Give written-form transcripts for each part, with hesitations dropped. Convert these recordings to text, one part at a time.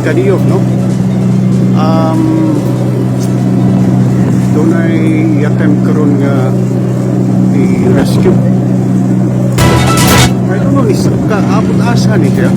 kaniyo, no? Doon ay yakan karon nga i-rescue. I don't know, kaabot asa ni siya.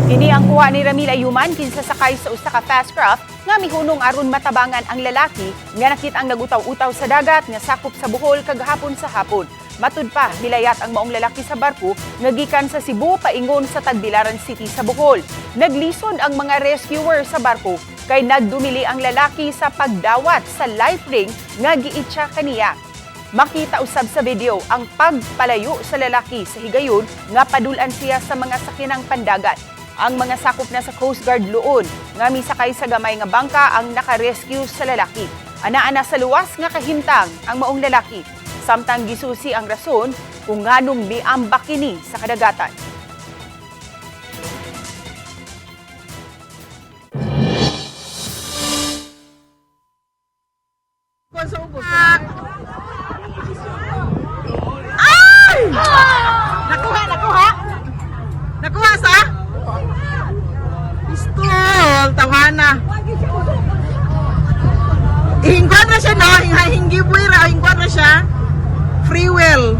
Ini ang kuha ni Ramil Ayuman kinsa sakay sa usa ka fast craft nga mihunong aron matabangan ang lalaki nga nakit ang nagutaw-utaw sa dagat nga sakop sa Bohol kagahapon sa hapon. Matud pa, nilayat ang maong lalaki sa barko nga gikan sa Cebu paingon sa Tagbilaran City sa Bohol. Naglisod ang mga rescuer sa barko kay nagdumili ang lalaki sa pagdawat sa life ring nga giitsa kaniya. Makita usab sa video ang pagpalayo sa lalaki sa higayon nga padulan siya sa mga sakinang pandagat. Ang mga sakop na sa Coast Guard luon nga misakay sa gamay nga bangka ang naka-rescue sa lalaki. Anaa sa luwas nga kahimtang ang maong lalaki. Samtang gisusi ang rason kung nganong miambak kini sa kadagatan. Ay! Nakuha! Nakuha sa? Pistol, tawhana. Ihingkwan na siya, no? Hinggibuira, ihingkwan na siya. Free will.